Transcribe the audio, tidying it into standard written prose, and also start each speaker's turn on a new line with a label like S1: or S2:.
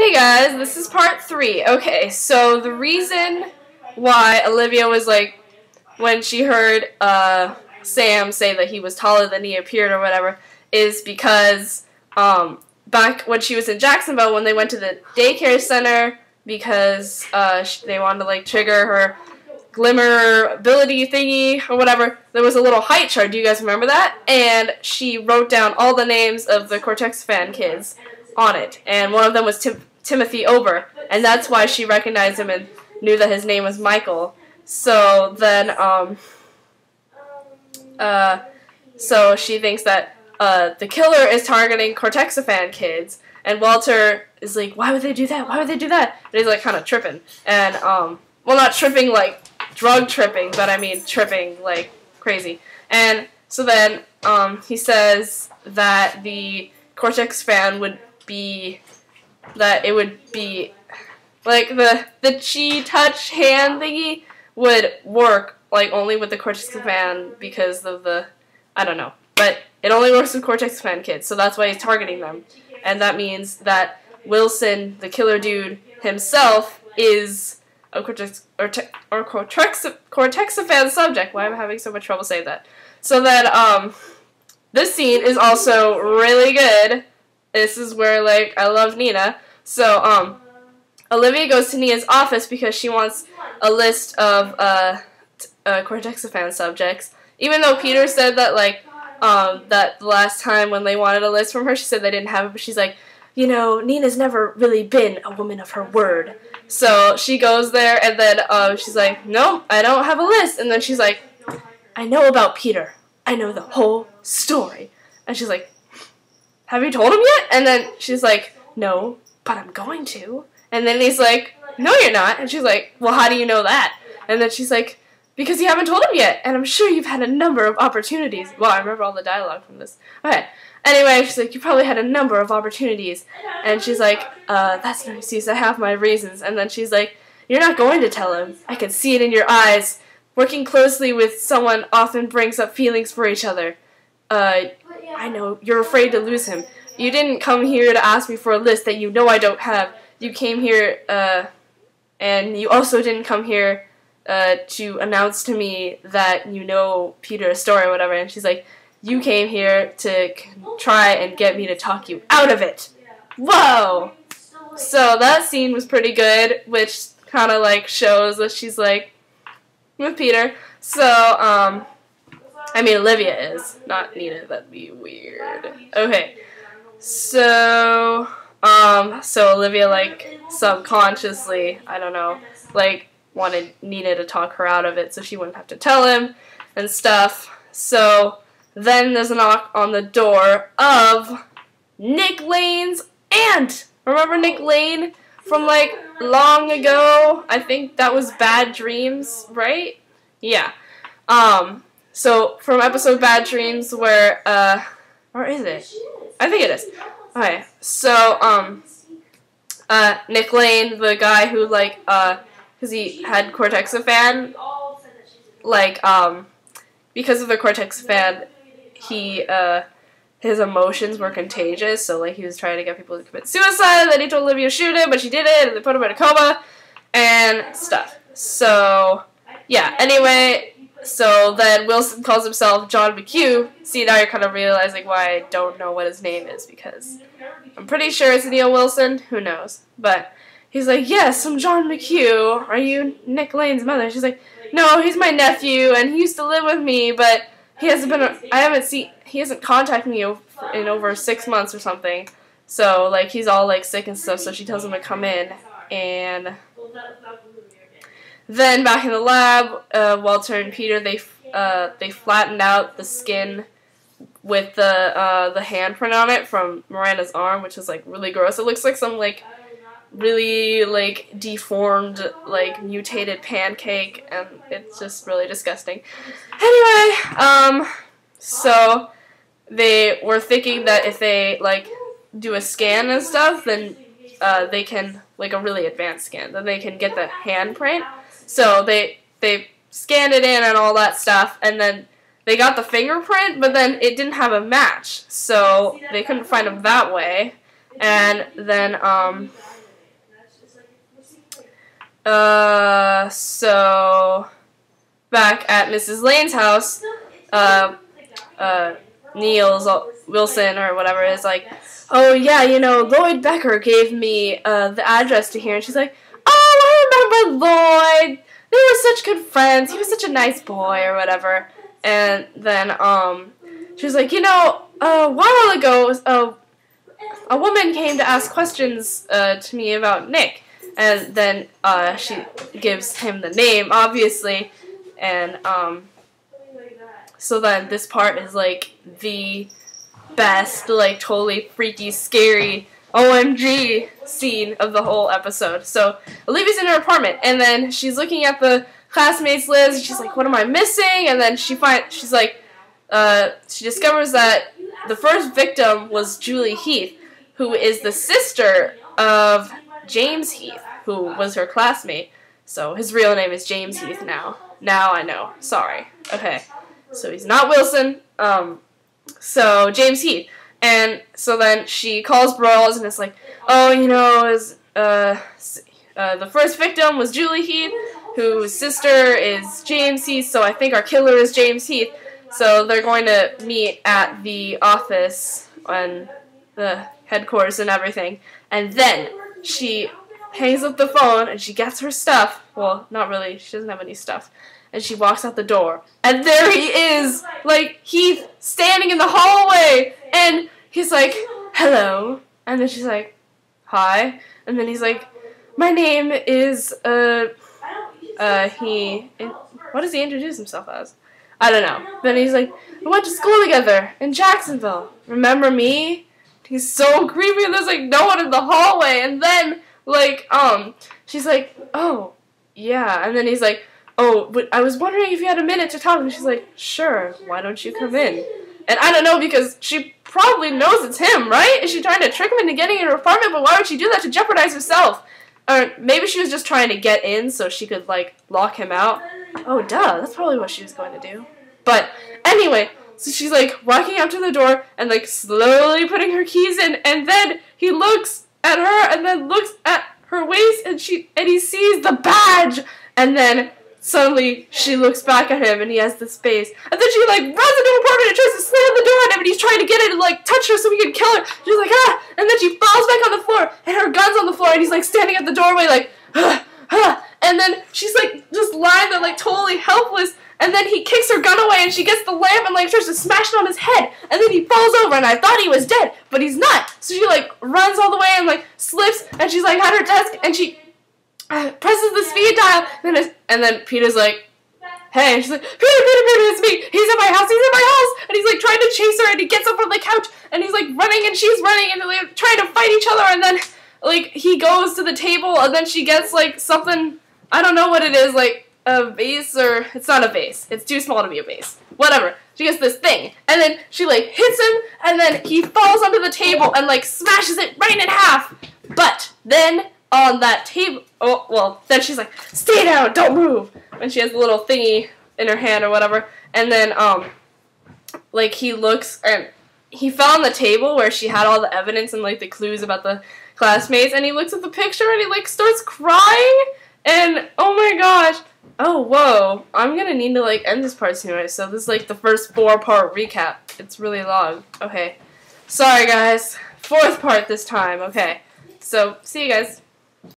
S1: Hey guys, this is part 3. Okay, so the reason why Olivia was like, when she heard Sam say that he was taller than he appeared or whatever, is because back when she was in Jacksonville, when they went to the daycare center, because they wanted to like trigger her glimmer ability thingy or whatever, there was a little height chart. Do you guys remember that? And she wrote down all the names of the Cortex fan kids on it, and one of them was Timothy Ober, and that's why she recognized him and knew that his name was Michael. So then, so she thinks that the killer is targeting Cortexafan kids, and Walter is like, why would they do that? Why would they do that? And he's like kind of tripping, and well, not tripping like drug tripping, but I mean tripping like crazy. And so then he says that the Cortex fan would be, that it would be like the chi touch hand thingy would work like only with the Cortex fan because of the, I don't know, but it only works with Cortex fan kids, so that's why he's targeting them. And that means that Wilson, the killer dude himself, is a Cortexafan subject. Why am I having so much trouble saying that? So then this scene is also really good. This is where, like, I love Nina. So, Olivia goes to Nina's office because she wants a list of, Cortexafan subjects. Even though Peter said that, like, that the last time when they wanted a list from her, she said they didn't have it, but she's like, you know, Nina's never really been a woman of her word. So, she goes there, and then, she's like, no, I don't have a list. And then she's like, I know about Peter. I know the whole story. And she's like, have you told him yet? And then she's like, no, but I'm going to. And then he's like, no, you're not. And she's like, well, how do you know that? And then she's like, because you haven't told him yet. And I'm sure you've had a number of opportunities. Well, I remember all the dialogue from this. Okay. Anyway, she's like, you probably had a number of opportunities. And she's like, that's no excuse. I have my reasons. And then she's like, you're not going to tell him. I can see it in your eyes. Working closely with someone often brings up feelings for each other. I know, you're afraid to lose him. You didn't come here to ask me for a list that you know I don't have. You came here, and you also didn't come here to announce to me that you know Peter's story or whatever. And she's like, you came here to try and get me to talk you out of it. Whoa! So that scene was pretty good, which kind of like shows that she's like with Peter. So, I mean, Olivia is, not Nina. That'd be weird. Okay. So, so Olivia, like, subconsciously, I don't know, like, wanted Nina to talk her out of it so she wouldn't have to tell him and stuff. So, then there's a knock on the door of Nick Lane's aunt. Remember Nick Lane from, like, long ago? I think that was Bad Dreams, right? Yeah. So, from episode Bad Dreams where, or is it? I think it is. Okay, so, Nick Lane, the guy who, like, because he had Cortexafan, like, because of the Cortexafan, he, his emotions were contagious, so, like, he was trying to get people to commit suicide, and then he told Olivia to shoot him, but she did it, and they put him in a coma, and stuff. So, yeah, anyway, so then Wilson calls himself John McHugh. See, now you're kind of realizing why I don't know what his name is, because I'm pretty sure it's Neil Wilson. Who knows? But he's like, yes, I'm John McHugh. Are you Nick Lane's mother? She's like, no, he's my nephew, and he used to live with me, but he hasn't been, he hasn't contacted me in over 6 months or something. So, like, he's all, like, sick and stuff, so she tells him to come in, and then back in the lab, Walter and Peter, they flattened out the skin with the handprint on it from Miranda's arm, which is like really gross. It looks like some like really like deformed, like mutated pancake, and it's just really disgusting. Anyway, so they were thinking that if they like do a scan and stuff, then they can, like a really advanced scan, then they can get the handprint. So they scanned it in and all that stuff, and then they got the fingerprint, but then it didn't have a match, so they couldn't find him that way. And then So back at Mrs. Lane's house, Niels Wilson or whatever is like, oh yeah, you know, Lloyd Becker gave me the address to here, and she's like, oh, I remember Lloyd. They were such good friends. He was such a nice boy or whatever. And then she was like, you know, a while ago, a woman came to ask questions to me about Nick, and then she gives him the name, obviously, and so then this part is like the best, like totally freaky, scary, OMG scene of the whole episode. So Olivia's in her apartment, and then she's looking at the classmates' list, and she's like, what am I missing? And then she discovers that the first victim was Julie Heath, who is the sister of James Heath, who was her classmate. So his real name is James Heath now. Now I know. Sorry. Okay. So he's not Wilson. So James Heath. And so then she calls Burroughs and it's like, oh, you know, the first victim was Julie Heath, whose sister is James Heath, so I think our killer is James Heath. So they're going to meet at the office and the headquarters and everything. And then she hangs up the phone and she gets her stuff. Well, not really. She doesn't have any stuff. And she walks out the door. And there he is! Like, Heath standing in the hallway! And he's like, hello. And then she's like, hi. And then he's like, my name is, what does he introduce himself as? I don't know. Then he's like, we went to school together in Jacksonville. Remember me? He's so creepy and there's like no one in the hallway. And then, like, she's like, oh, yeah. And then he's like, oh, but I was wondering if you had a minute to talk. And she's like, sure, why don't you come in? And I don't know, because she probably knows it's him, right? Is she trying to trick him into getting in her apartment? But why would she do that to jeopardize herself? Or maybe she was just trying to get in so she could, like, lock him out. Oh, duh, that's probably what she was going to do. But anyway, so she's, like, walking up to the door and, like, slowly putting her keys in. And then he looks at her and then looks at her waist and he sees the badge. And then suddenly, she looks back at him, and he has this face. And then she, like, runs into her apartment and tries to slam the door on him, and he's trying to get in and, like, touch her so he can kill her. She's like, ah! And then she falls back on the floor, and her gun's on the floor, and he's, like, standing at the doorway, like, ah, ah. And then she's, like, just lying there, like, totally helpless. And then he kicks her gun away, and she gets the lamp and, like, tries to smash it on his head. And then he falls over, and I thought he was dead, but he's not. So she, like, runs all the way and, like, slips, and she's, like, at her desk, and she presses the speed dial, and then Peter's like, hey, and she's like, Peter, it's me, he's in my house, and he's like trying to chase her, and he gets up on the couch, and he's like running, and she's running, and they're like trying to fight each other, and then like he goes to the table, and then she gets like something, I don't know what it is, like a vase, or it's not a vase, it's too small to be a vase, whatever, she gets this thing, and then she like hits him, and then he falls onto the table, and like smashes it right in half, but then on that table, oh, well, then she's like, stay down, don't move, and she has a little thingy in her hand or whatever, and then, like, he looks, and he fell on the table where she had all the evidence and, like, the clues about the classmates, and he looks at the picture, and he, like, starts crying, and, oh my gosh, oh, whoa, I'm gonna need to, like, end this part soon, so this is, like, the first 4-part recap, it's really long, okay, sorry, guys, 4th part this time, okay, so, see you guys.